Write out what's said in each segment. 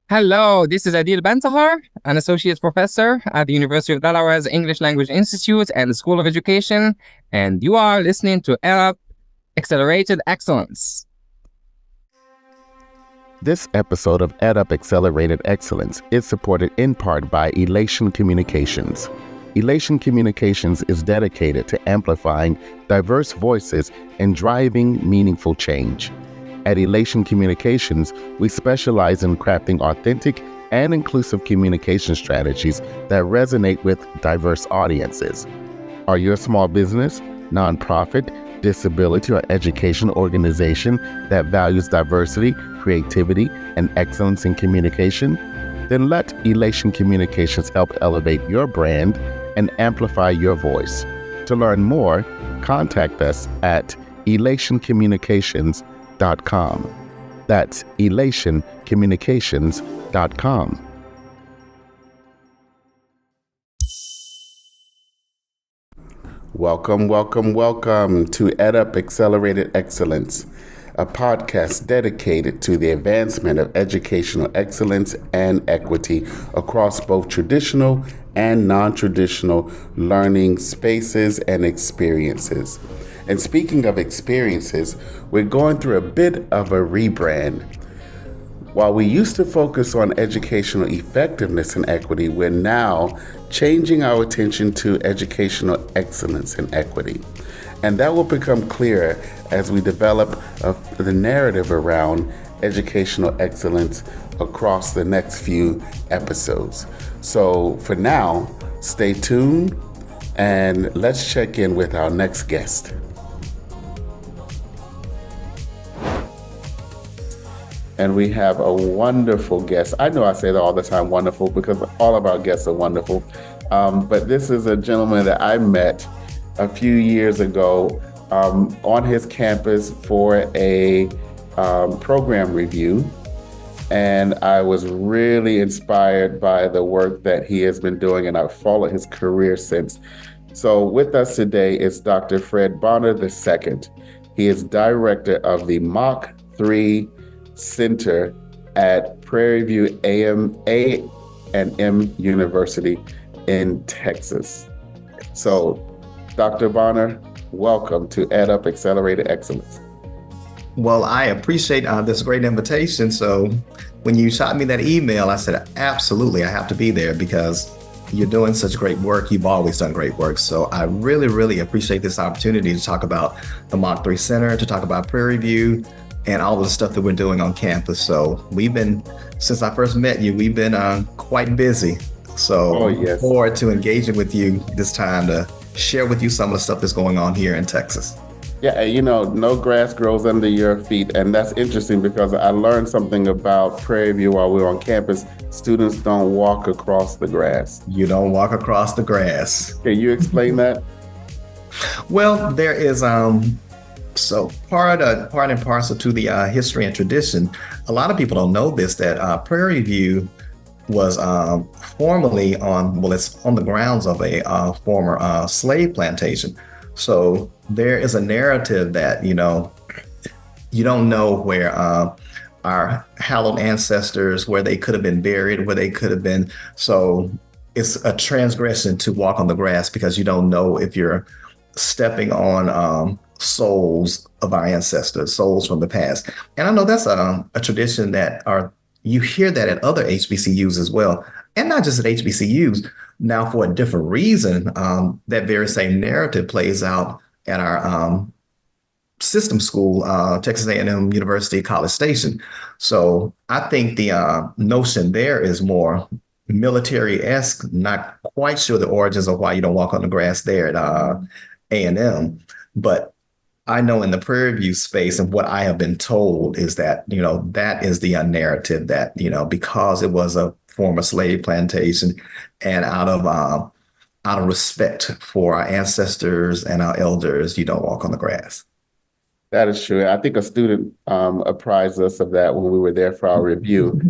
Hello, this is Adil Bantahar, an associate professor at the University of Delaware's English Language Institute and the School of Education, and you are listening to ERP Accelerated Excellence. This episode of EdUp Accelerated Excellence is supported in part by Elation Communications. Elation Communications is dedicated to amplifying diverse voices and driving meaningful change. At Elation Communications, we specialize in crafting authentic and inclusive communication strategies that resonate with diverse audiences. Are you a small business, nonprofit, disability, or education organization that values diversity, creativity, and excellence in communication? Then let Elation Communications help elevate your brand and amplify your voice. To learn more, contact us at elationcommunications.com. That's elationcommunications.com. Welcome to EdUp Accelerated Excellence, a podcast dedicated to the advancement of educational excellence and equity across both traditional and non-traditional learning spaces and experiences. And speaking of experiences, we're going through a bit of a rebrand. While we used to focus on educational effectiveness and equity, we're now changing our attention to educational excellence and equity. And that will become clearer as we develop the narrative around educational excellence across the next few episodes. So for now, stay tuned and let's check in with our next guest. And we have a wonderful guest. I know I say that all the time, wonderful, because all of our guests are wonderful. But this is a gentleman that I met a few years ago on his campus for a program review. And I was really inspired by the work that he has been doing, and I've followed his career since. So with us today is Dr. Fred Bonner II. He is director of the Mach 3 Center at Prairie View A&M University in Texas. So, Dr. Bonner, welcome to EdUp Accelerated Excellence. Well, I appreciate this great invitation. So when you shot me that email, I said, absolutely, I have to be there because you're doing such great work. You've always done great work. So I really, really appreciate this opportunity to talk about the Mach 3 Center, to talk about Prairie View, and all of the stuff that we're doing on campus. So since I first met you, we've been quite busy. So Look forward to engaging with you this time to share with you some of the stuff that's going on here in Texas. Yeah, no grass grows under your feet. And that's interesting because I learned something about Prairie View while we were on campus. Students don't walk across the grass. You don't walk across the grass. Can you explain that? Well, there is so part and parcel to the history and tradition. A lot of people don't know this, that Prairie View was formerly it's on the grounds of a former slave plantation. So there is a narrative that, you don't know where our hallowed ancestors, where they could have been buried, where they could have been. So it's a transgression to walk on the grass because you don't know if you're stepping on souls of our ancestors, souls from the past. And I know that's a tradition that you hear that at other HBCUs as well, and not just at HBCUs. Now, for a different reason, that very same narrative plays out at our system school, Texas A&M University, College Station. So I think the notion there is more military-esque. Not quite sure the origins of why you don't walk on the grass there at A&M, but I know in the Prairie View space and what I have been told is that, that is the narrative that, because it was a former slave plantation and out of respect for our ancestors and our elders, you don't walk on the grass. That is true. I think a student apprised us of that when we were there for our review.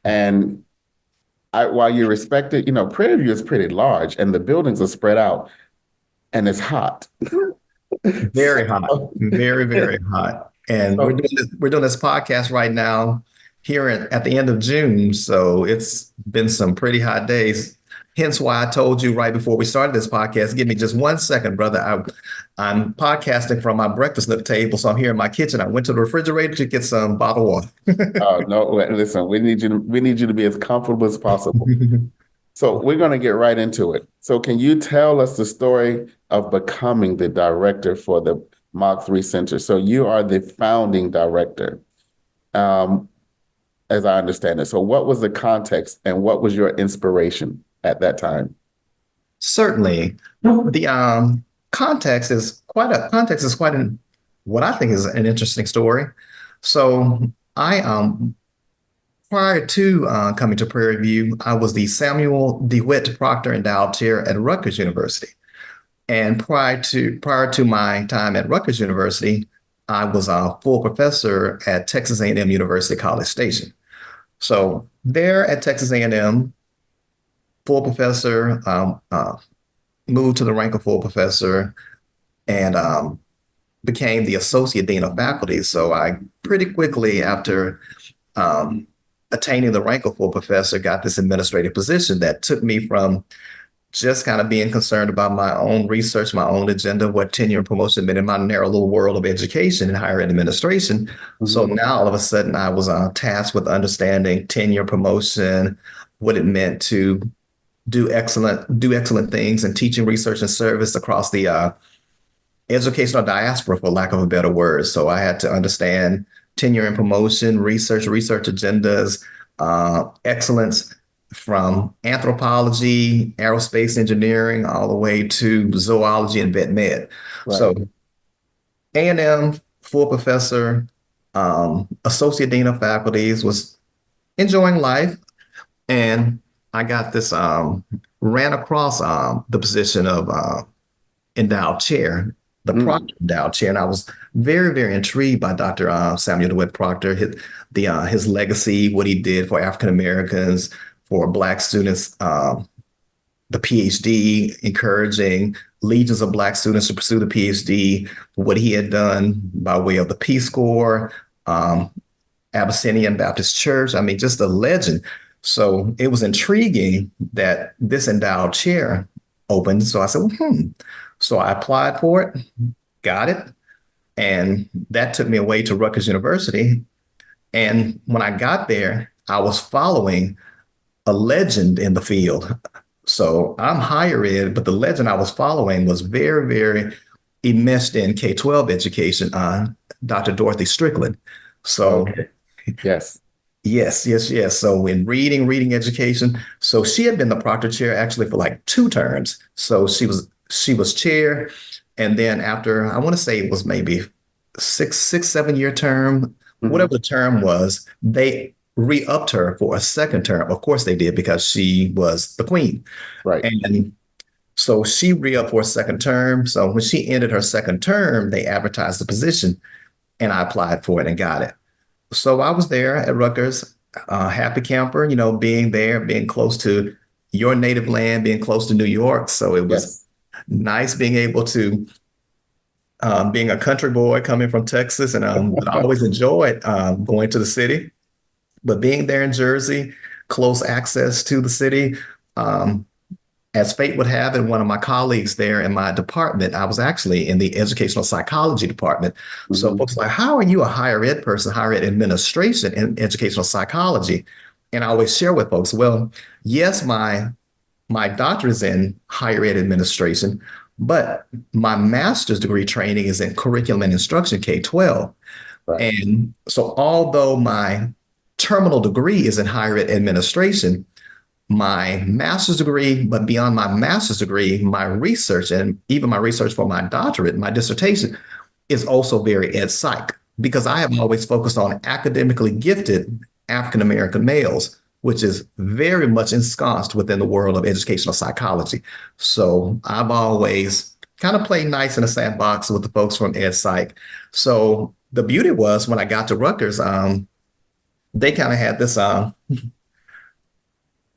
And while you respect it, Prairie View is pretty large and the buildings are spread out and it's hot. Very hot, very, very hot. And we're doing this podcast right now here at the end of June. So it's been some pretty hot days. Hence why I told you right before we started this podcast, give me just 1 second, brother. I'm podcasting from my breakfast nook table. So I'm here in my kitchen. I went to the refrigerator to get some bottled water. Oh no, listen, we need you to be as comfortable as possible. So we're going to get right into it. So can you tell us the story of becoming the director for the Mach 3 Center? So you are the founding director, as I understand it. So what was the context and what was your inspiration at that time? Certainly. The context is quite what I think is an interesting story. So I prior to coming to Prairie View, I was the Samuel DeWitt Proctor Endowed Chair at Rutgers University. And prior to my time at Rutgers University, I was a full professor at Texas A&M University College Station. So there at Texas A&M, full professor, moved to the rank of full professor, and became the associate dean of faculty. So I pretty quickly after attaining the rank of full professor, got this administrative position that took me from just kind of being concerned about my own research, my own agenda, what tenure and promotion meant in my narrow little world of education and higher ed administration. Mm-hmm. So now all of a sudden I was tasked with understanding tenure, promotion, what it meant to do excellent things in teaching, research, and service across the educational diaspora, for lack of a better word. So I had to understand tenure and promotion, research agendas, excellence from anthropology, aerospace engineering, all the way to zoology and vet med. Right. So A&M, full professor, associate dean of faculties, was enjoying life. And I got this, ran across the position of endowed chair, the Proctor Endowed Chair, and I was very, very intrigued by Dr. Samuel DeWitt Proctor, his legacy, what he did for African Americans, for Black students, the PhD, encouraging legions of Black students to pursue the PhD, what he had done by way of the Peace Corps, Abyssinian Baptist Church. I mean, just a legend. So it was intriguing that this endowed chair opened. So I said, So I applied for it, got it, and that took me away to Rutgers University. And when I got there, I was following a legend in the field. So I'm higher ed, but the legend I was following was very, very enmeshed in K-12 education, Dr. Dorothy Strickland. So okay. Yes. Yes. So in reading education, so she had been the Proctor chair actually for like 2 terms. So she was chair, and then after, I want to say it was maybe 7 year term, whatever the term was, they re-upped her for a 2nd term. Of course they did, because she was the queen. Right. And so she re-upped for a 2nd term. So when she ended her 2nd term, they advertised the position, and I applied for it and got it. So I was there at Rutgers, happy camper, being there, being close to your native land, being close to New York. So it was nice being able to, being a country boy coming from Texas, and I always enjoyed going to the city. But being there in Jersey, close access to the city, as fate would have it, one of my colleagues there in my department, I was actually in the educational psychology department. Mm-hmm. So folks were like, how are you a higher ed person, higher ed administration in educational psychology? And I always share with folks, well, yes, my doctorate is in higher ed administration, but my master's degree training is in curriculum and instruction, K-12. Right. And so although my terminal degree is in higher ed administration, my master's degree, but beyond my master's degree, my research and even my research for my doctorate, my dissertation, is also very ed psych, because I have always focused on academically gifted African-American males, which is very much ensconced within the world of educational psychology. So I've always kind of played nice in a sandbox with the folks from ed psych. So the beauty was when I got to Rutgers, they kind of had this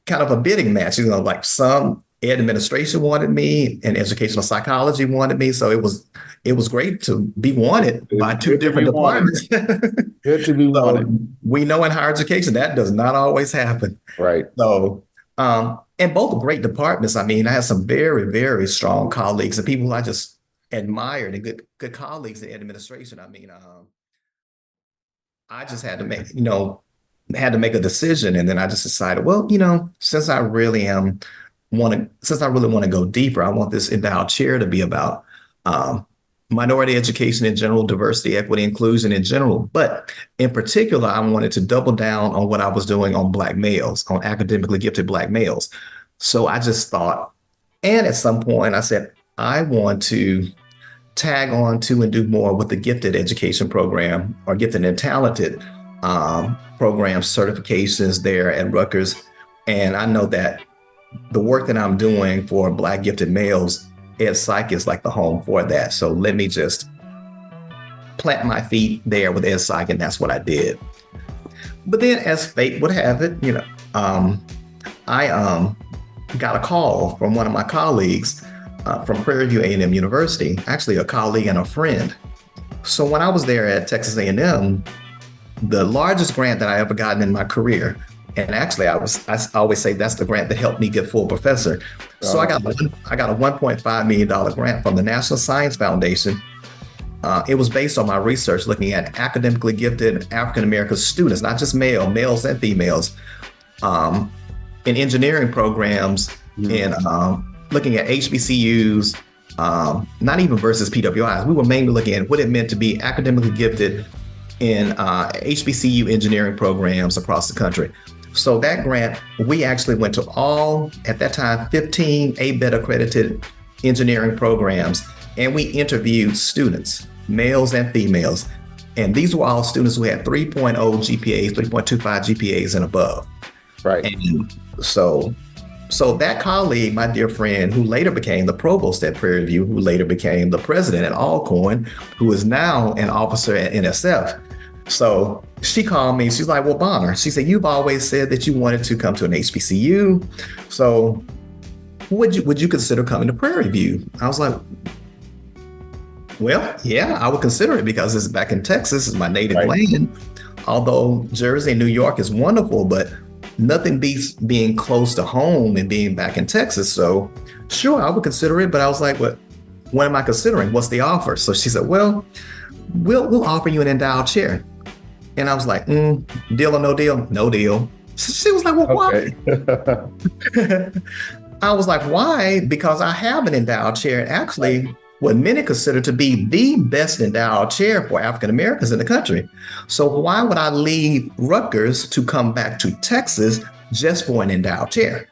kind of a bidding match, like some Ed administration wanted me, and educational psychology wanted me. So it was great to be wanted by two different departments. Good to be So wanted. we know in higher education that does not always happen. Right. So, and both great departments. I mean, I had some very, very strong colleagues and people who I just admired and good colleagues in administration. I mean, I just had to make, had to make a decision. And then I just decided, well, since I really want to go deeper, I want this endowed chair to be about minority education in general, diversity, equity, inclusion in general. But in particular, I wanted to double down on what I was doing on Black males, on academically gifted Black males. So I just thought, and at some point I said, I want to tag on to and do more with the gifted education program or gifted and talented program certifications there at Rutgers. And I know that the work that I'm doing for Black gifted males, Ed Psych is like the home for that. So let me just plant my feet there with Ed Psych, and that's what I did. But then, as fate would have it, I got a call from one of my colleagues from Prairie View A&M University, actually a colleague and a friend. So when I was there at Texas A&M, the largest grant that I ever gotten in my career, and actually I always say that's the grant that helped me get full professor. So I got a $1.5 million grant from the National Science Foundation. It was based on my research looking at academically gifted African-American students, not just males and females, in engineering programs, in looking at HBCUs, not even versus PWIs. We were mainly looking at what it meant to be academically gifted in HBCU engineering programs across the country. So that grant, we actually went to all, at that time, 15 ABET accredited engineering programs, and we interviewed students, males and females. And these were all students who had 3.0 GPAs, 3.25 GPAs and above. Right. And so that colleague, my dear friend, who later became the provost at Prairie View, who later became the president at Alcorn, who is now an officer at NSF. So she called me. She's like, well, Bonner, she said, you've always said that you wanted to come to an HBCU. So would you consider coming to Prairie View? I was like, well, yeah, I would consider it because it's back in Texas, it's my native land. Although Jersey and New York is wonderful, but nothing beats being close to home and being back in Texas. So sure, I would consider it. But I was like, what am I considering? What's the offer? So she said, well, we'll offer you an endowed chair. And I was like, deal or no deal? No deal. She was like, well, why? I was like, why? Because I have an endowed chair. Actually, what many consider to be the best endowed chair for African Americans in the country. So why would I leave Rutgers to come back to Texas just for an endowed chair?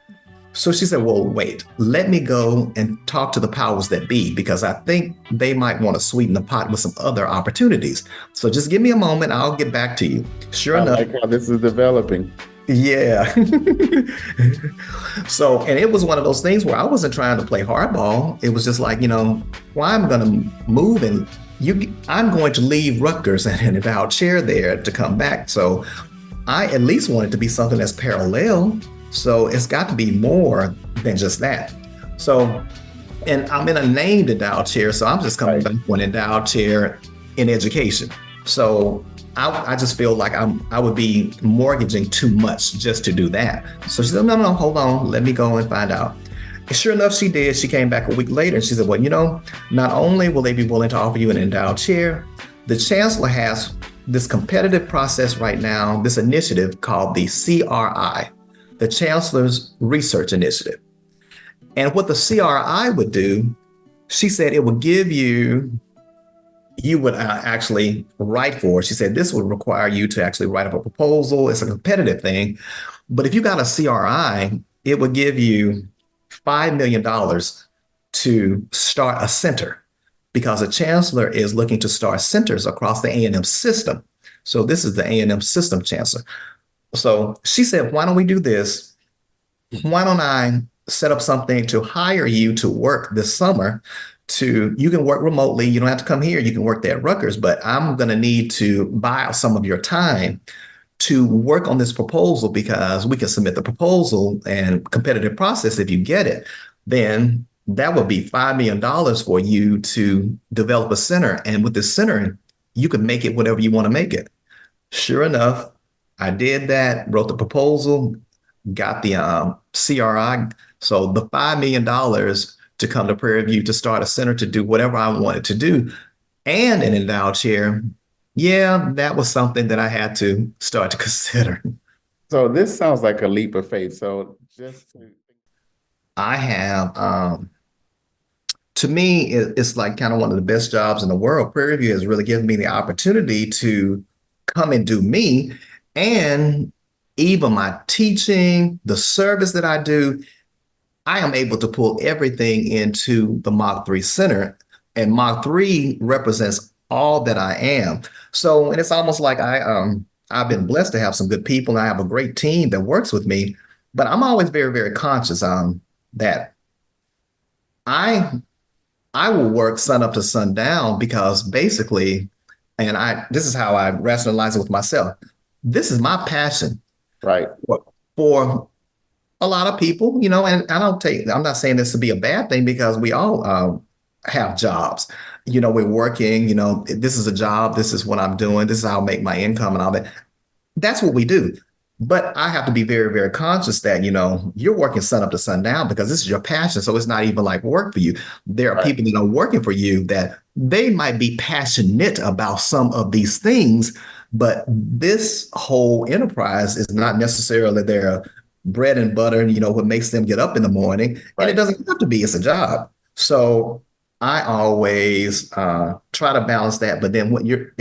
So she said, well, wait, let me go and talk to the powers that be, because I think they might want to sweeten the pot with some other opportunities. So just give me a moment. I'll get back to you. Sure enough. I like how this is developing. Yeah. So, and it was one of those things where I wasn't trying to play hardball. It was just like, well, I'm going to move and I'm going to leave Rutgers and an endowed chair there to come back. So I at least want it to be something that's parallel. So it's got to be more than just that. So, and I'm in a named endowed chair, so I'm just coming back for an endowed chair in education. So I just feel like I would be mortgaging too much just to do that. So she said, no, hold on, let me go and find out. And sure enough, she did. She came back a week later and she said, well, not only will they be willing to offer you an endowed chair, the chancellor has this competitive process right now, this initiative called the CRI, the Chancellor's Research Initiative. And what the CRI would do, she said it would give you would actually write for it. She said this would require you to actually write up a proposal. It's a competitive thing. But if you got a CRI, it would give you $5 million to start a center, because a chancellor is looking to start centers across the A&M system. So this is the A&M system chancellor. So she said, why don't we do this? Why don't I set up something to hire you to work this summer? You can work remotely. You don't have to come here. You can work there at Rutgers, but I'm going to need to buy out some of your time to work on this proposal, because we can submit the proposal and competitive process if you get it. then that would be $5 million for you to develop a center. And with the center, you can make it whatever you want to make it. Sure enough, I did that, wrote the proposal, got the CRI. So the $5 million to come to Prairie View to start a center to do whatever I wanted to do and an endowed chair. Yeah, that was something that I had to start to consider. So this sounds like a leap of faith. So I have, to me, it's like kind of one of the best jobs in the world. Prairie View has really given me the opportunity to come and do me, and even my teaching, the service that I do, I am able to pull everything into the Mach 3 Center, and Mach 3 represents all that I am. So, and it's almost like I've been blessed to have some good people, and I have a great team that works with me, but I'm always very, very conscious that I will work sun up to sundown because basically, and this is how I rationalize it with myself. This is my passion. right. For a lot of people, and I'm not saying this to be a bad thing because we all have jobs. We're working, this is a job, this is what I'm doing, this is how I make my income and all that. That's what we do. But I have to be very, very conscious that, you're working sun up to sundown because this is your passion. So it's not even like work for you. There are people that are working for you that they might be passionate about some of these things, but this whole enterprise is not necessarily their bread and butter, what makes them get up in the morning. And it doesn't have to be, it's a job. So I always try to balance that. But then what you're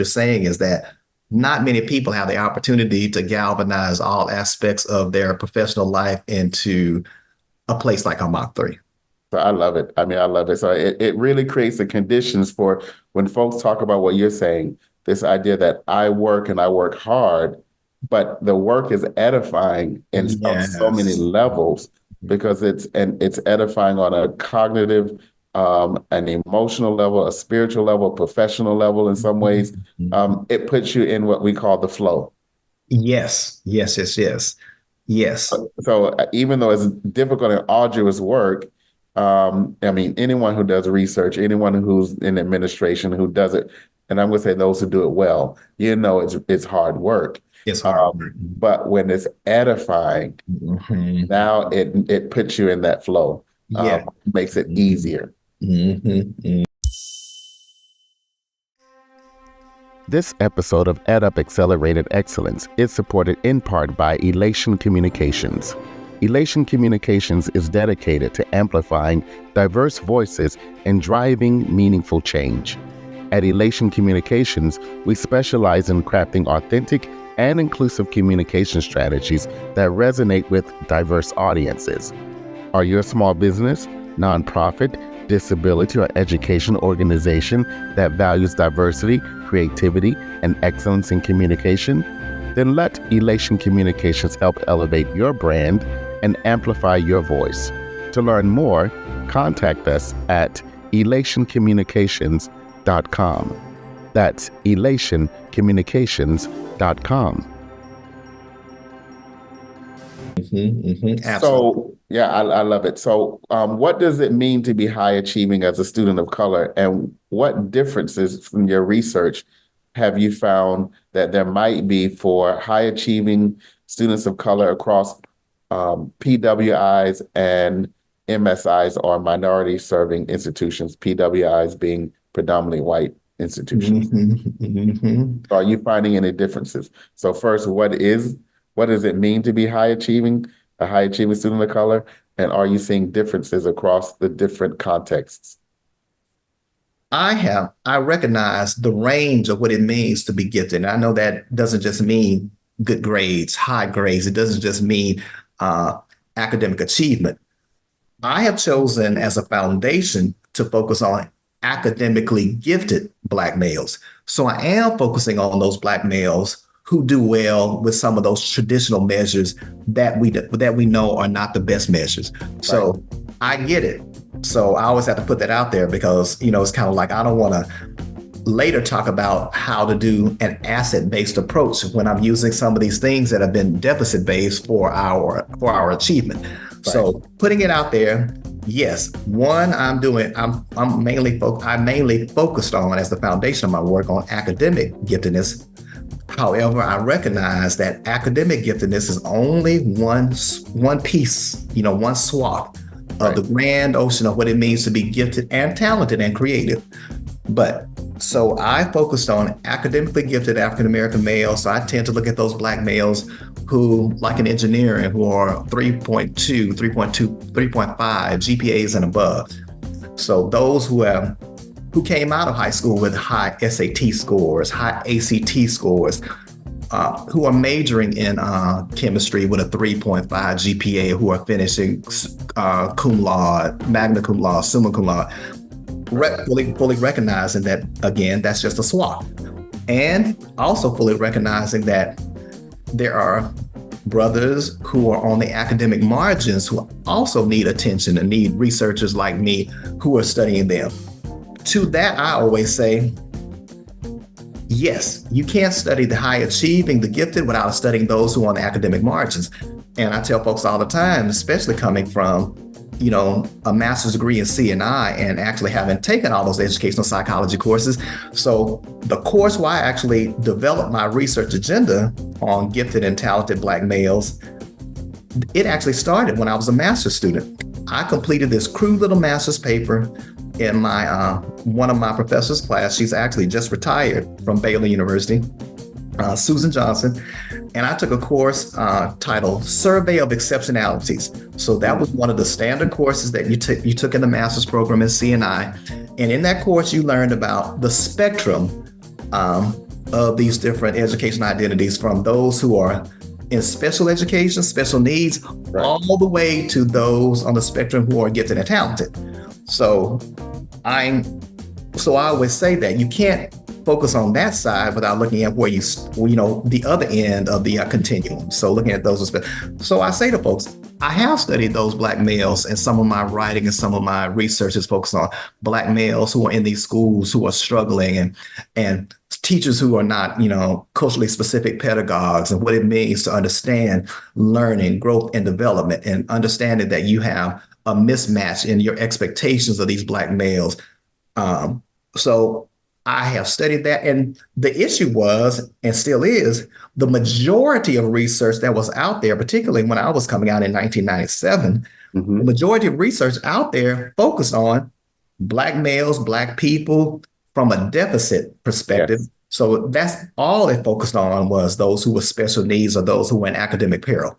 saying is that not many people have the opportunity to galvanize all aspects of their professional life into a place like a Mach 3. So I love it. I love it. So it really creates the conditions for when folks talk about what you're saying, this idea that I work and I work hard, but the work is edifying on so many levels because it's edifying on a cognitive, an emotional level, a spiritual level, professional level in some ways. It puts you in what we call the flow. Yes. So even though it's difficult and arduous work, anyone who does research, anyone who's in administration who does it, and I'm going to say those who do it well, it's hard work. It's hard. But when it's edifying, now it puts you in that flow. Makes it easier. This episode of EdUp Accelerated Excellence is supported in part by Elation Communications. Elation Communications is dedicated to amplifying diverse voices and driving meaningful change. At Elation Communications, we specialize in crafting authentic and inclusive communication strategies that resonate with diverse audiences. Are you a small business, nonprofit, disability, or education organization that values diversity, creativity, and excellence in communication? Then let Elation Communications help elevate your brand and amplify your voice. To learn more, contact us at elationcommunications.com. That's elationcommunications.com. So, I love it. So, what does it mean to be high achieving as a student of color? And what differences from your research have you found that there might be for high achieving students of color across PWIs and MSIs, or minority serving institutions, PWIs being predominantly white institutions? Are you finding any differences? So first, what does it mean to be a high achieving student of color? And are you seeing differences across the different contexts? I recognize the range of what it means to be gifted. And I know that doesn't just mean good grades, high grades. It doesn't just mean academic achievement. I have chosen as a foundation to focus on academically gifted Black males. So I am focusing on those Black males who do well with some of those traditional measures that we know are not the best measures. So I get it. So I always have to put that out there because, it's kind of like, I don't want to later talk about how to do an asset-based approach when I'm using some of these things that have been deficit-based for our achievement. Right. So putting it out there, yes, one I'm mainly focused on as the foundation of my work on academic giftedness. However, I recognize that academic giftedness is only one piece, one swath of the grand ocean of what it means to be gifted and talented and creative. But so I focused on academically gifted African-American males. So I tend to look at those Black males who, like in engineering, who are 3.2, 3.5 GPAs and above. So those who came out of high school with high SAT scores, high ACT scores, who are majoring in chemistry with a 3.5 GPA, who are finishing cum laude, magna cum laude, summa cum laude, fully recognizing that, again, that's just a swath. And also fully recognizing that there are brothers who are on the academic margins who also need attention and need researchers like me who are studying them. To that, I always say, yes, you can't study the high achieving, the gifted, without studying those who are on the academic margins. And I tell folks all the time, especially coming from, a master's degree in C&I and actually having taken all those educational psychology courses. So the course where I actually developed my research agenda on gifted and talented Black males, it actually started when I was a master's student. I completed this crude little master's paper in my one of my professor's class. She's actually just retired from Baylor University, Susan Johnson. And I took a course titled Survey of Exceptionalities. So that was one of the standard courses that you took in the master's program in C&I. And in that course, you learned about the spectrum of these different education identities, from those who are in special education, special needs, all the way to those on the spectrum who are gifted and talented. So I always say that you can't focus on that side without looking at where the other end of the continuum. So looking at those aspects. So I say to folks, I have studied those Black males, and some of my writing and some of my research is focused on Black males who are in these schools who are struggling, and teachers who are not, culturally specific pedagogues, and what it means to understand learning, growth, and development, and understanding that you have a mismatch in your expectations of these Black males. So I have studied that. And the issue was, and still is, the majority of research that was out there, particularly when I was coming out in 1997, the majority of research out there focused on Black males, Black people from a deficit perspective. Yes. So that's all it focused on, was those who were special needs or those who were in academic peril.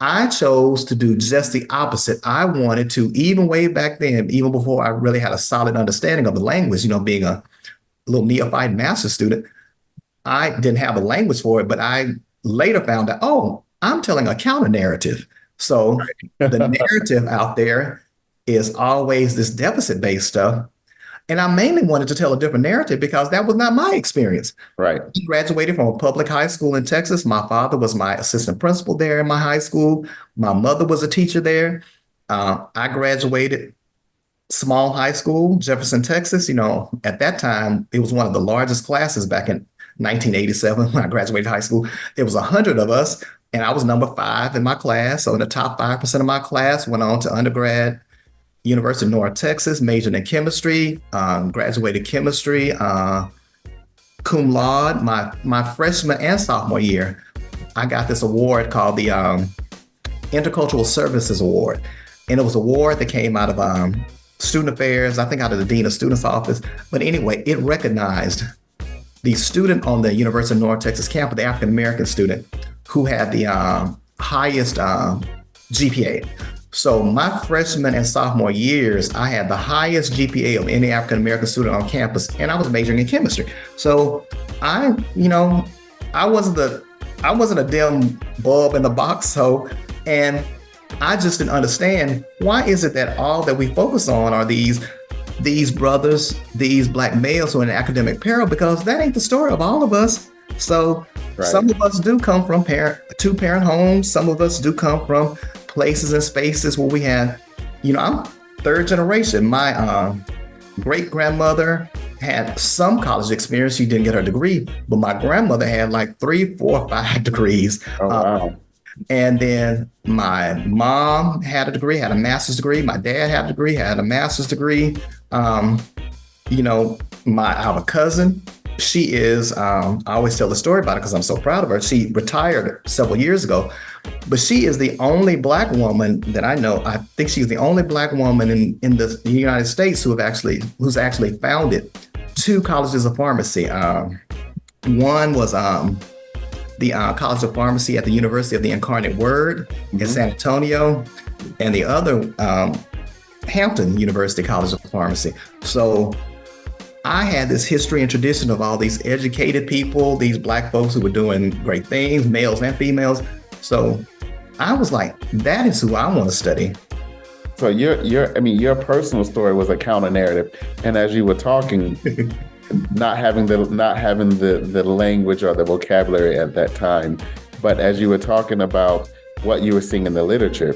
I chose to do just the opposite. I wanted to, even way back then, even before I really had a solid understanding of the language, being a little neophyte master's student, I didn't have a language for it, but I later found out, I'm telling a counter narrative. So the narrative out there is always this deficit-based stuff. And I mainly wanted to tell a different narrative because that was not my experience. Right. I graduated from a public high school in Texas. My father was my assistant principal there in my high school. My mother was a teacher there. I graduated small high school, Jefferson, Texas. At that time, it was one of the largest classes back in 1987 when I graduated high school. There was 100 of us, and I was number 5 in my class. So in the top 5% of my class, went on to undergrad, University of North Texas, majored in chemistry, graduated chemistry, cum laude. My freshman and sophomore year, I got this award called the Intercultural Services Award. And it was an award that came out of student affairs, I think out of the Dean of Students office. But anyway, it recognized the student on the University of North Texas campus, the African-American student, who had the highest GPA. So my freshman and sophomore years, I had the highest GPA of any African-American student on campus, and I was majoring in chemistry. So I wasn't a dim bulb in the box. And I just didn't understand, why is it that all that we focus on are these brothers, these Black males who are in academic peril? Because that ain't the story of all of us. So some of us do come from two-parent homes. Some of us do come from places and spaces where we have, I'm third generation. My great-grandmother had some college experience. She didn't get her degree, but my grandmother had like 3, 4, 5 degrees. Oh, wow. And then my mom had a degree, had a master's degree. My dad had a degree, had a master's degree. You know, I have a cousin. She is, I always tell the story about it because I'm so proud of her. She retired several years ago, but she is the only Black woman that I know. I think she's the only Black woman in the United States who's actually founded 2 colleges of pharmacy. One was the College of Pharmacy at the University of the Incarnate Word in San Antonio, and the other Hampton University College of Pharmacy. So I had this history and tradition of all these educated people, these Black folks who were doing great things, males and females. So I was like, that is who I want to study. So your personal story was a counter narrative, and as you were talking, not having the language or the vocabulary at that time, but as you were talking about what you were seeing in the literature,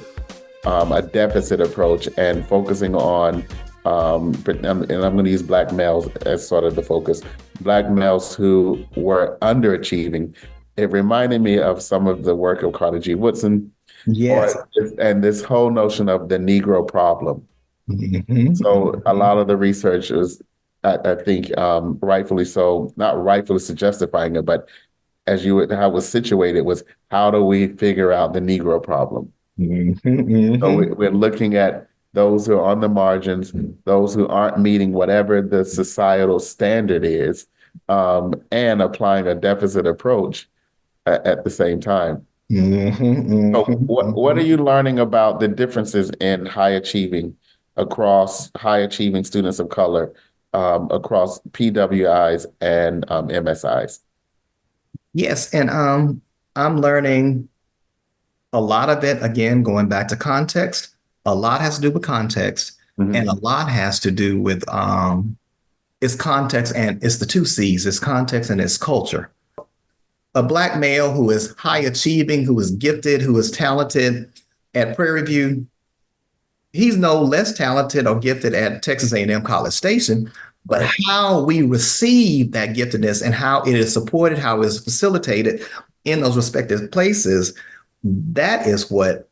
a deficit approach and focusing on, and I'm going to use Black males as sort of the focus, Black males who were underachieving. It reminded me of some of the work of Carter G. Woodson. Yes. And this whole notion of the Negro problem. Mm-hmm. So a lot of the research was, I think, rightfully so, not rightfully justifying it, but how it was situated was, how do we figure out the Negro problem? Mm-hmm. So we're looking at those who are on the margins, those who aren't meeting whatever the societal standard is, and applying a deficit approach at the same time. Mm-hmm. So what are you learning about the differences in high achieving students of color across PWIs and MSIs? Yes, and I'm learning a lot of it, again, going back to context. A lot has to do with context, and a lot has to do with it's context, and it's the 2 C's. It's context and it's culture. A Black male who is high achieving, who is gifted, who is talented at Prairie View, he's no less talented or gifted at Texas A&M College Station, but how we receive that giftedness and how it is supported, how it is facilitated in those respective places, that is what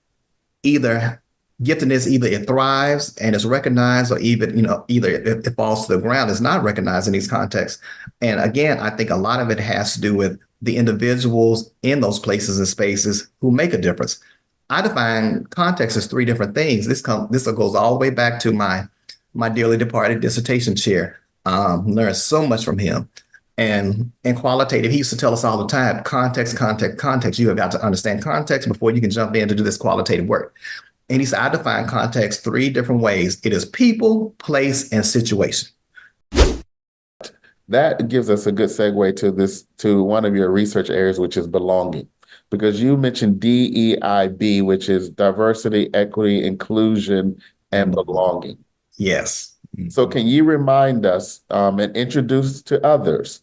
giftedness, either it thrives and is recognized, or even, either it falls to the ground, is not recognized in these contexts. And again, I think a lot of it has to do with the individuals in those places and spaces who make a difference. I define context as 3 different things. This goes all the way back to my dearly departed dissertation chair. Learned so much from him. And qualitative, he used to tell us all the time, context, context, context. You have got to understand context before you can jump in to do this qualitative work. And he said, I define context 3 different ways. It is people, place, and situation. That gives us a good segue to one of your research areas, which is belonging, because you mentioned DEIB, which is diversity, equity, inclusion, and belonging. Yes. So can you remind us and introduce to others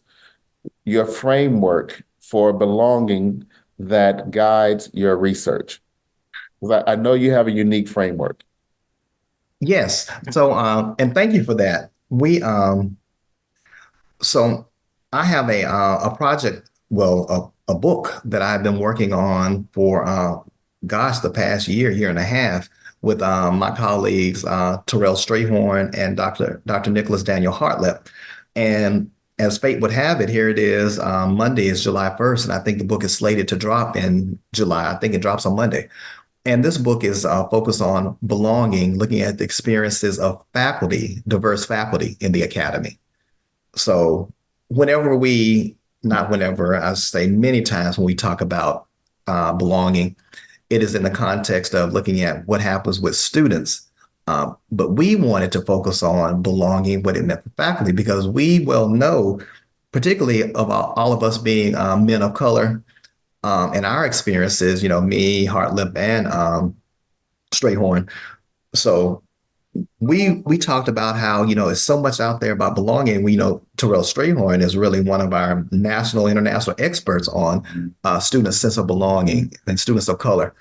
your framework for belonging that guides your research? Because I know you have a unique framework. Yes. So, and thank you for that. So I have a project, a book that I've been working on for, the past year and a half, with my colleagues, Terrell Strayhorn and Dr. Nicholas Daniel Hartlip. And as fate would have it, here it is. Monday is July 1st, and I think the book is slated to drop in July. I think it drops on Monday. And this book is focused on belonging, looking at the experiences of faculty, diverse faculty in the academy. So I say many times when we talk about belonging, it is in the context of looking at what happens with students. But we wanted to focus on belonging, what it meant for faculty, because we well know, particularly of all of us being men of color, in our experiences, me, Hartlip, and Strayhorn. So we talked about how, it's so much out there about belonging. We know Terrell Strayhorn is really one of our national, international experts on students' sense of belonging and students of color.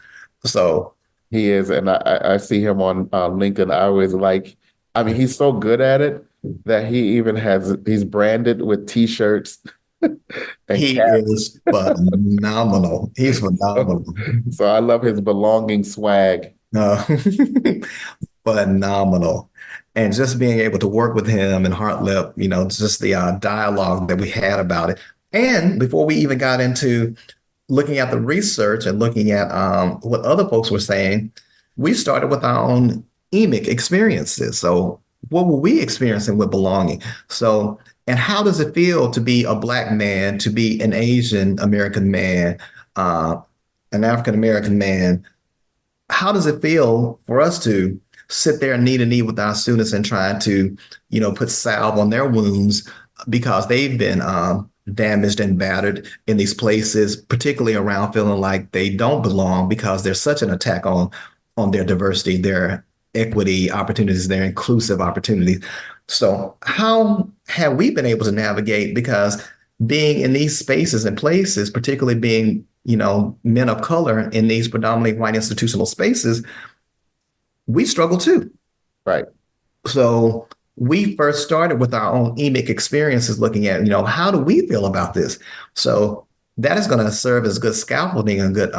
So he is, and I see him on LinkedIn. I always he's so good at it, that he's branded with T-shirts and He caps. is phenomenal. He's phenomenal. So I love his belonging swag. Uh, phenomenal. And just being able to work with him and Hartlip, just the dialogue that we had about it. And before we even got into looking at the research and looking at what other folks were saying, we started with our own emic experiences. So what were we experiencing with belonging? So, and how does it feel to be a Black man, to be an Asian American man, an African American man? How does it feel for us to sit there knee to knee with our students and try to, put salve on their wounds because they've been damaged and battered in these places, particularly around feeling like they don't belong because there's such an attack on their diversity, their equity opportunities, their inclusive opportunities. So how have we been able to navigate? Because being in these spaces and places, particularly being, men of color in these predominantly white institutional spaces, we struggle too. Right. So we first started with our own emic experiences, looking at, how do we feel about this? So that is going to serve as good scaffolding and good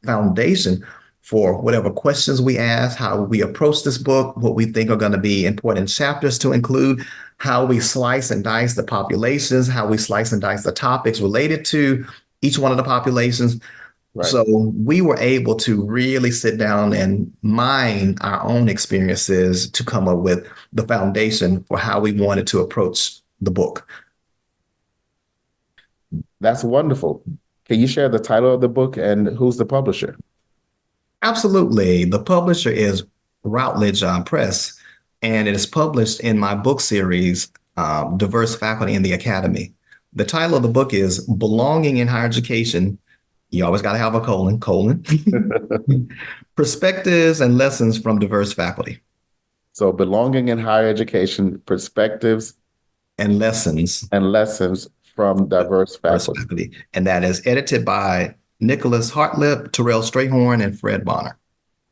foundation for whatever questions we ask, how we approach this book, what we think are going to be important chapters to include, how we slice and dice the populations, how we slice and dice the topics related to each one of the populations. Right. So we were able to really sit down and mine our own experiences to come up with the foundation for how we wanted to approach the book. That's wonderful. Can you share the title of the book and who's the publisher? Absolutely. The publisher is Routledge Press, and it is published in my book series, Diverse Faculty in the Academy. The title of the book is Belonging in Higher Education. You always got to have a colon, Perspectives and Lessons from Diverse Faculty. So Belonging in Higher Education, Perspectives and Lessons from Diverse Faculty. And that is edited by Nicholas Hartlip, Terrell Strayhorn, and Fred Bonner.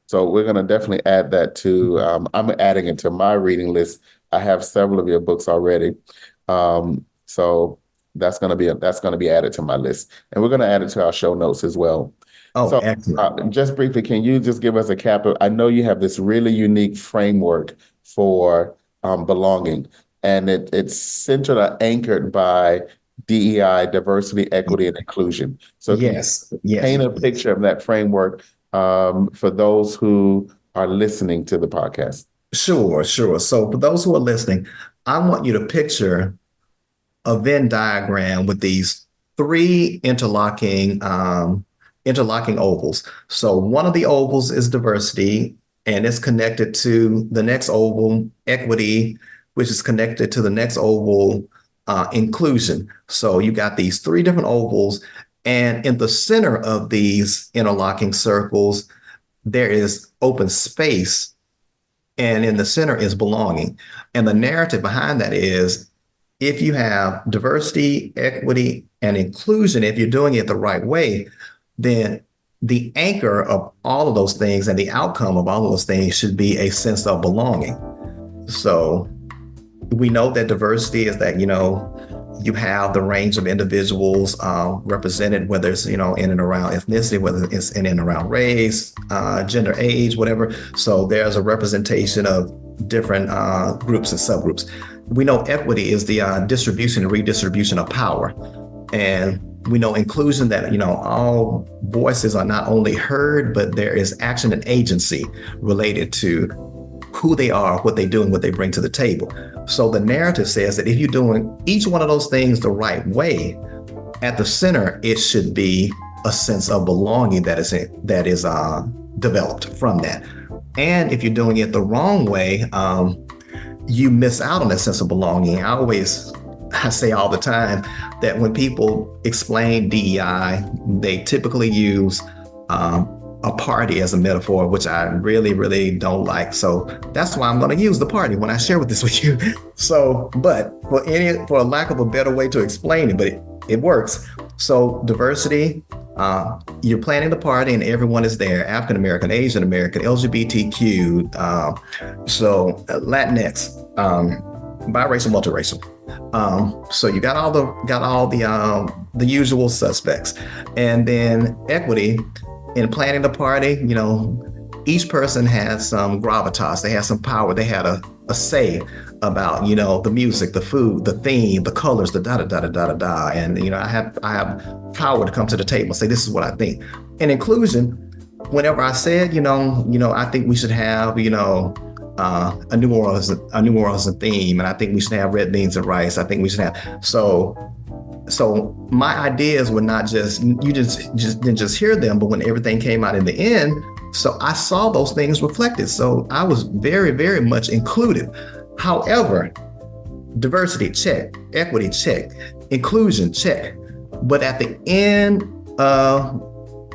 So we're going to definitely add that to, I'm adding it to my reading list. I have several of your books already. So that's going to be added to my list. And we're going to add it to our show notes as well. Oh, so, excellent. Just briefly, can you just give us a cap? I know you have this really unique framework for belonging, and it's centered or anchored by DEI, diversity, equity, and inclusion. So yes, paint a picture of that framework for those who are listening to the podcast. Sure. So for those who are listening, I want you to picture a Venn diagram with these three interlocking ovals. So one of the ovals is diversity, and it's connected to the next oval, equity, which is connected to the next oval, inclusion. So you got these three different ovals, and in the center of these interlocking circles, there is open space, and in the center is belonging. And the narrative behind that is, if you have diversity, equity, and inclusion, if you're doing it the right way, then the anchor of all of those things and the outcome of all of those things should be a sense of belonging. So we know that diversity is that, you have the range of individuals represented, whether it's, in and around ethnicity, whether it's in and around race, gender, age, whatever. So there's a representation of different groups and subgroups. We know equity is the distribution and redistribution of power. And we know inclusion, that, all voices are not only heard, but there is action and agency related to who they are, what they do, and what they bring to the table. So the narrative says that if you're doing each one of those things the right way, at the center, it should be a sense of belonging that is developed from that. And if you're doing it the wrong way, you miss out on that sense of belonging. I say all the time that when people explain DEI, they typically use a party as a metaphor, which I really, really don't like. So that's why I'm going to use the party when I share this with you. So, but for a lack of a better way to explain it, but it works. So diversity, you're planning the party and everyone is there: African American, Asian American, LGBTQ, so Latinx, biracial, multiracial. So you got all the usual suspects, and then equity in planning the party. Each person had some gravitas. They had some power. They had a say about the music, the food, the theme, the colors, the da da da da da da da. And I have power to come to the table and say this is what I think. And inclusion. Whenever I said I think we should have a New Orleans theme, and I think we should have red beans and rice. I think we should have so my ideas were not just you just didn't just hear them, but when everything came out in the end, so I saw those things reflected. So I was very, very much included. However, diversity, check. Equity, check. Inclusion, check. But at the end of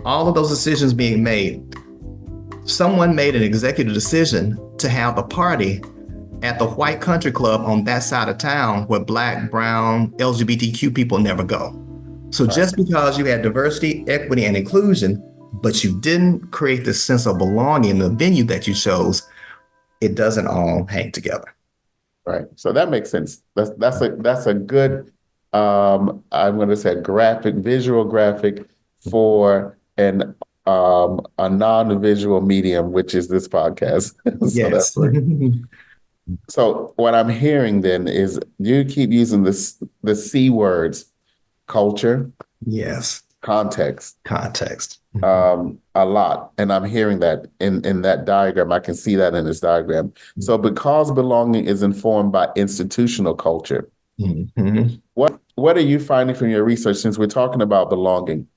all of those decisions being made, someone made an executive decision to have the party at the white country club on that side of town where Black, brown, LGBTQ people never go. So just because you had diversity, equity, and inclusion, but you didn't create this sense of belonging in the venue that you chose, it doesn't all hang together. Right. So that makes sense. That's a good, I'm going to say visual graphic for a non-visual medium, which is this podcast. So Yes. that's great. So what I'm hearing then is you keep using the C words: culture, Yes. context, a lot. And I'm hearing that in that diagram. I can see that in this diagram. So because belonging is informed by institutional culture, what are you finding from your research, since we're talking about belonging?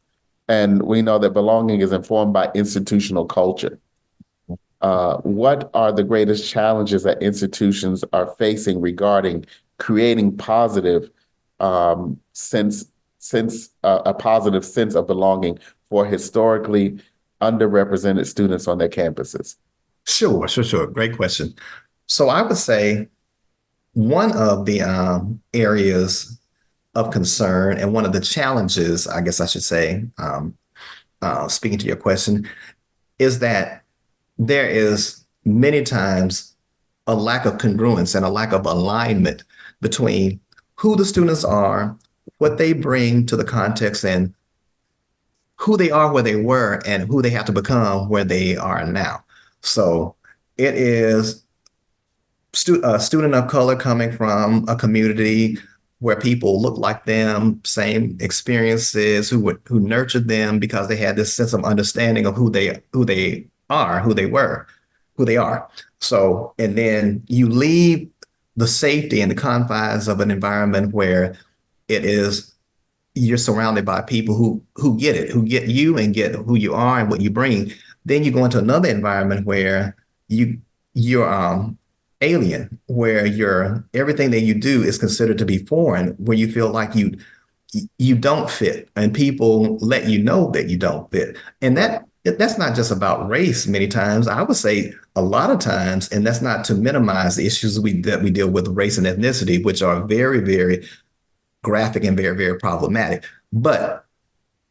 And we know that belonging is informed by institutional culture. What are the greatest challenges that institutions are facing regarding creating a positive sense of belonging for historically underrepresented students on their campuses? Sure. Great question. So I would say one of the areas of concern and one of the challenges, I guess I should say, speaking to your question, is that there is many times a lack of congruence and a lack of alignment between who the students are, what they bring to the context, and who they are where they were and who they have to become where they are now. So it is a student of color coming from a community where people look like them, same experiences, who nurtured them because they had this sense of understanding of who they are. So, and then you leave the safety and the confines of an environment where you're surrounded by people who get it, who get you and get who you are and what you bring. Then you go into another environment where you're alien, where everything that you do is considered to be foreign, where you feel like you don't fit, and people let you know that you don't fit. And that's not just about race. Many times, I would say a lot of times, and that's not to minimize the issues that we deal with race and ethnicity, which are very, very graphic and very, very problematic. But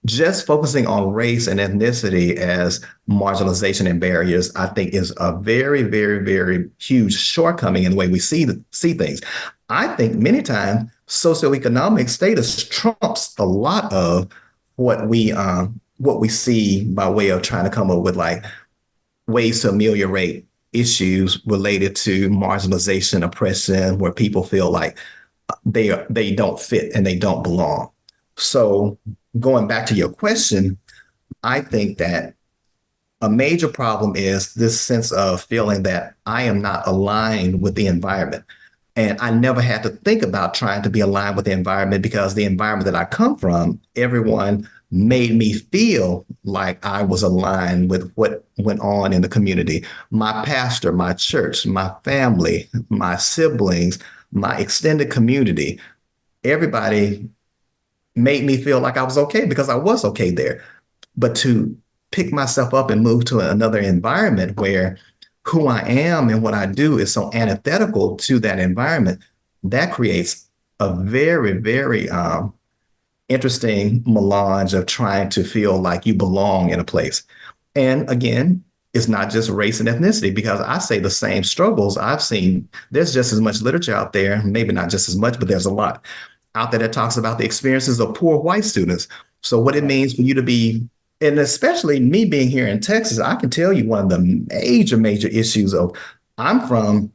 just focusing on race and ethnicity as marginalization and barriers, I think, is a very, very, very huge shortcoming in the way we see things. I think many times socioeconomic status trumps a lot of what we see by way of trying to come up with like ways to ameliorate issues related to marginalization, oppression, where people feel like they don't fit and they don't belong. So going back to your question, I think that a major problem is this sense of feeling that I am not aligned with the environment. And I never had to think about trying to be aligned with the environment, because the environment that I come from, everyone made me feel like I was aligned with what went on in the community. My pastor, my church, my family, my siblings, my extended community, everybody made me feel like I was okay because I was okay there. But to pick myself up and move to another environment where who I am and what I do is so antithetical to that environment, that creates a very, very interesting melange of trying to feel like you belong in a place. And again, it's not just race and ethnicity, because I say the same struggles I've seen. There's just as much literature out there, maybe not just as much, but there's a lot out there that talks about the experiences of poor white students. So what it means for you to be, and especially me being here in Texas, I can tell you one of the major issues of I'm from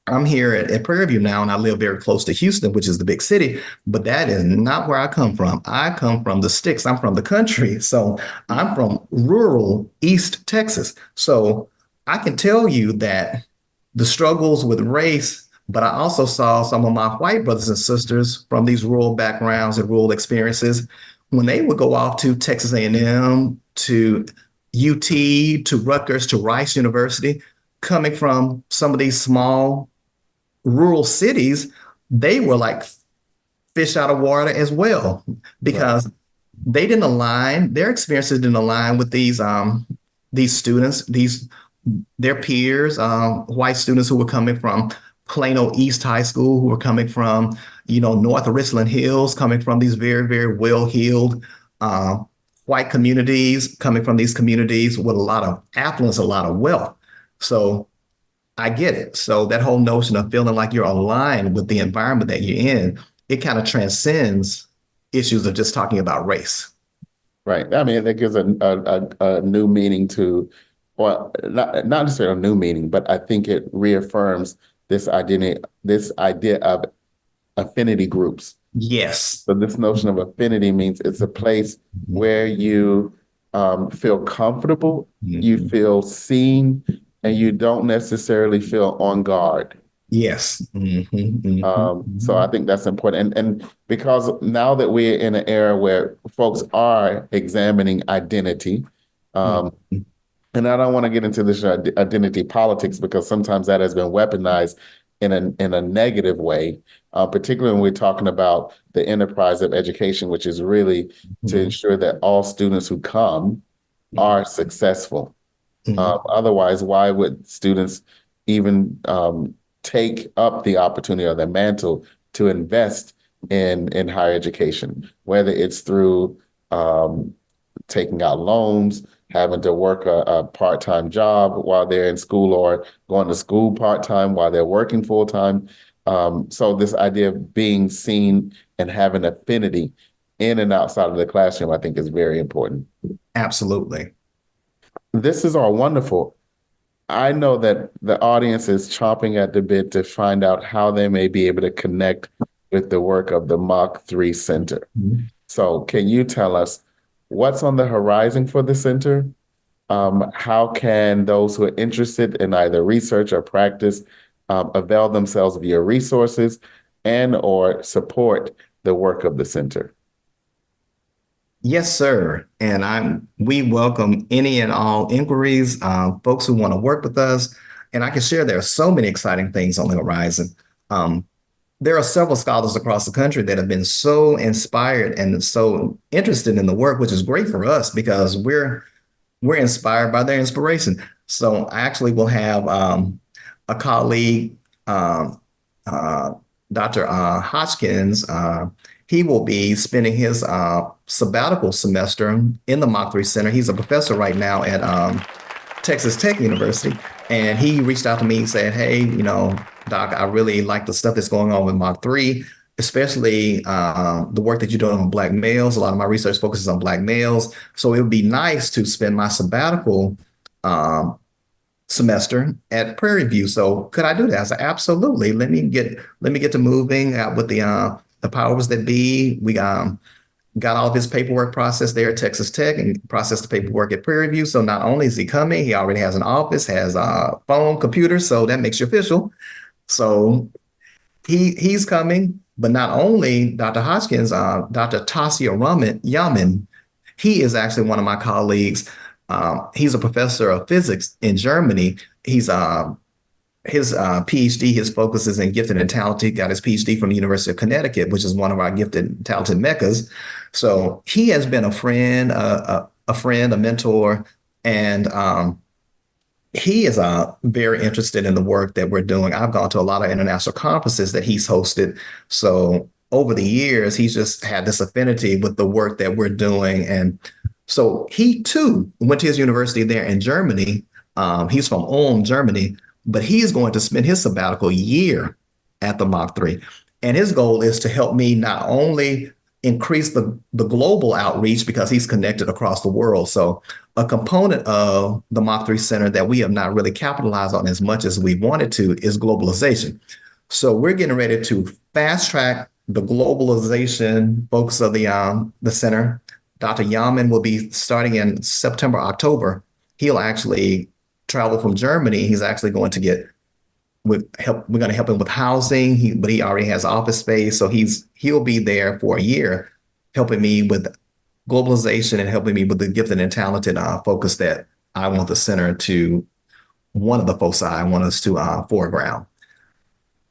I'm here at Prairie View now, and I live very close to Houston, which is the big city, but that is not where I come from. I come from the sticks. I'm from the country. So I'm from rural East Texas. So I can tell you that the struggles with race, but I also saw some of my white brothers and sisters from these rural backgrounds and rural experiences when they would go off to Texas A&M, to UT, to Rutgers, to Rice University, coming from some of these small rural cities, they were like fish out of water as well, because they didn't align, their experiences didn't align with these students, their peers, white students who were coming from Plano East High School, who were coming from, North Richland Hills, coming from these very well-heeled white communities, coming from these communities with a lot of affluence, a lot of wealth. So I get it. So that whole notion of feeling like you're aligned with the environment that you're in, it kind of transcends issues of just talking about race. Right. I mean, it gives a new meaning to, or not necessarily a new meaning, but I think it reaffirms this idea of affinity groups. Yes. So this notion of affinity means it's a place where you feel comfortable, you feel seen, and you don't necessarily feel on guard. Yes. So I think that's important. And because now that we're in an era where folks are examining identity, and I don't want to get into this identity politics, because sometimes that has been weaponized in a negative way, particularly when we're talking about the enterprise of education, which is really to ensure that all students who come are successful. Otherwise, why would students even take up the opportunity or the mantle to invest in higher education, whether it's through taking out loans, having to work a part-time job while they're in school, or going to school part-time while they're working full-time. So this idea of being seen and having affinity in and outside of the classroom, I think, is very important. Absolutely. This is all wonderful. I know that the audience is chomping at the bit to find out how they may be able to connect with the work of the Mach 3 Center. So can you tell us what's on the horizon for the center? How can those who are interested in either research or practice avail themselves of your resources and or support the work of the center? Yes, sir. And we welcome any and all inquiries, folks who want to work with us. And I can share there are so many exciting things on the horizon. There are several scholars across the country that have been so inspired and so interested in the work, which is great for us because we're inspired by their inspiration. So I actually will have a colleague, Dr. Hodgkins. He will be spending his sabbatical semester in the Mach 3 Center. He's a professor right now at Texas Tech University. And he reached out to me and said, hey, Doc, I really like the stuff that's going on with Mach 3, especially the work that you're doing on Black males. A lot of my research focuses on Black males. So it would be nice to spend my sabbatical semester at Prairie View. So could I do that? I said, absolutely. Let me get to moving with the powers that be. We got all of his paperwork processed there at Texas Tech and processed the paperwork at Prairie View. So not only is he coming, he already has an office, has a phone, computer. So that makes you official. So he's coming, but not only Dr. Hodgkins, Dr. Tasia Yamin, he is actually one of my colleagues. He's a professor of physics in Germany. He's his PhD, his focus is in gifted and talented. He got his PhD from the University of Connecticut, which is one of our gifted and talented meccas. So he has been a friend, a mentor, and he is very interested in the work that we're doing. I've gone to a lot of international conferences that he's hosted. So over the years, he's just had this affinity with the work that we're doing. And so he too went to his university there in Germany, He's from Ulm, Germany, but he's going to spend his sabbatical year at the Mach 3. And his goal is to help me not only increase the global outreach because he's connected across the world. So a component of the Mach 3 Center that we have not really capitalized on as much as we wanted to is globalization. So we're getting ready to fast track the globalization focus of the center. Dr. Yaman will be starting in September, October. He'll actually travel from Germany. He's actually going to get with help. We're going to help him with housing, but he already has office space. So he'll be there for a year, helping me with globalization and helping me with the gifted and talented focus that I want the center to, one of the foci I want us to foreground.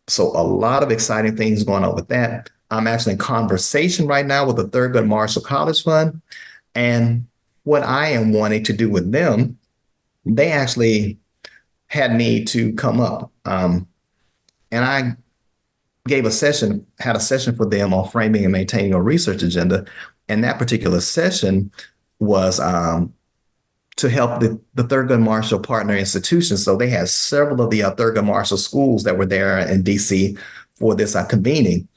So a lot of exciting things going on with that. I'm actually in conversation right now with the Thurgood Marshall College Fund. And what I am wanting to do with them, they actually had me to come up. And I had a session for them on framing and maintaining a research agenda. And that particular session was to help the Thurgood Marshall partner institutions. So they had several of the Thurgood Marshall schools that were there in DC for this convening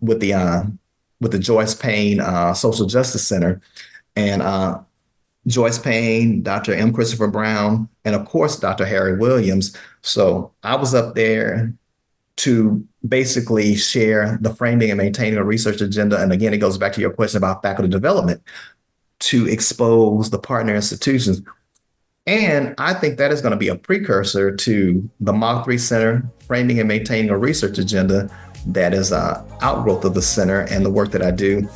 with the Joyce Payne Social Justice Center. And Joyce Payne, Dr. M. Christopher Brown, and of course, Dr. Harry Williams. So I was up there to basically share the framing and maintaining a research agenda. And again, it goes back to your question about faculty development, to expose the partner institutions. And I think that is going to be a precursor to the Mach 3 Center framing and maintaining a research agenda that is an outgrowth of the center and the work that I do.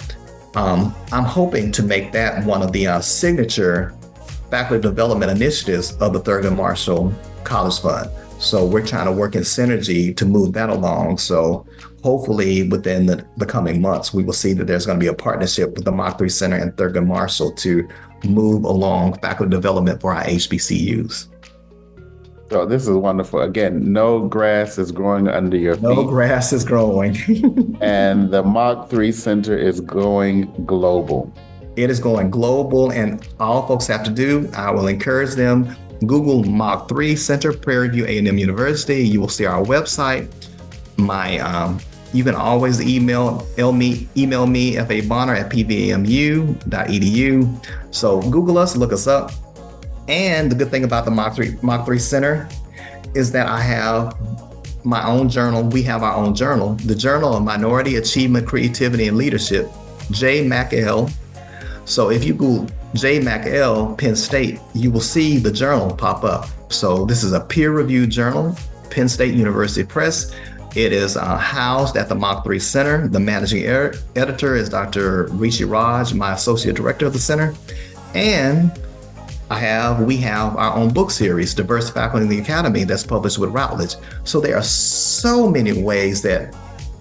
I'm hoping to make that one of the signature faculty development initiatives of the Thurgood Marshall College Fund. So we're trying to work in synergy to move that along. So hopefully within the coming months, we will see that there's going to be a partnership with the Mach 3 Center and Thurgood Marshall to move along faculty development for our HBCUs. So this is wonderful. Again, no grass is growing under your feet. No grass is growing. And the Mach 3 Center is going global. It is going global, and all folks have to do, I will encourage them, Google Mach 3 Center, Prairie View A&M University. You will see our website. You can always email me, fabonner@pvamu.edu. So Google us, look us up. And the good thing about the Mach 3 Center is that I have my own journal. We have our own journal, the Journal of Minority Achievement, Creativity, and Leadership, JMACL. So if you Google JMACL Penn State, you will see the journal pop up. So this is a peer-reviewed journal, Penn State University Press. It is housed at the Mach 3 Center. The managing editor is Dr. Rishi Raj, my associate director of the center. And we have our own book series, Diverse Faculty in the Academy, that's published with Routledge. So there are so many ways that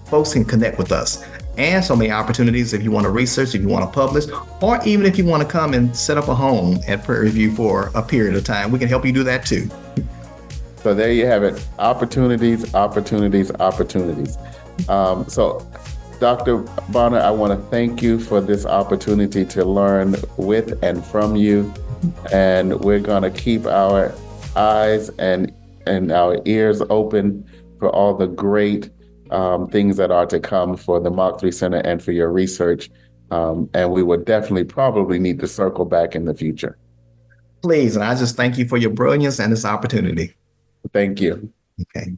folks can connect with us, and so many opportunities if you want to research, if you want to publish, or even if you want to come and set up a home at Prairie View for a period of time, we can help you do that too. So there you have it. Opportunities. So Dr. Bonner, I want to thank you for this opportunity to learn with and from you. And we're going to keep our eyes and our ears open for all the great things that are to come for the Mach 3 Center and for your research. And we would definitely probably need to circle back in the future. Please, and I just thank you for your brilliance and this opportunity. Thank you. Okay.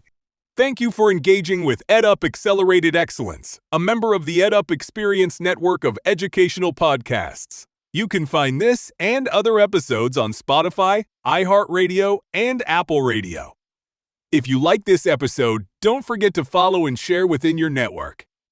Thank you for engaging with EdUp Accelerated Excellence, a member of the EdUp Experience network of educational podcasts. You can find this and other episodes on Spotify, iHeartRadio, and Apple Radio. If you like this episode, don't forget to follow and share within your network.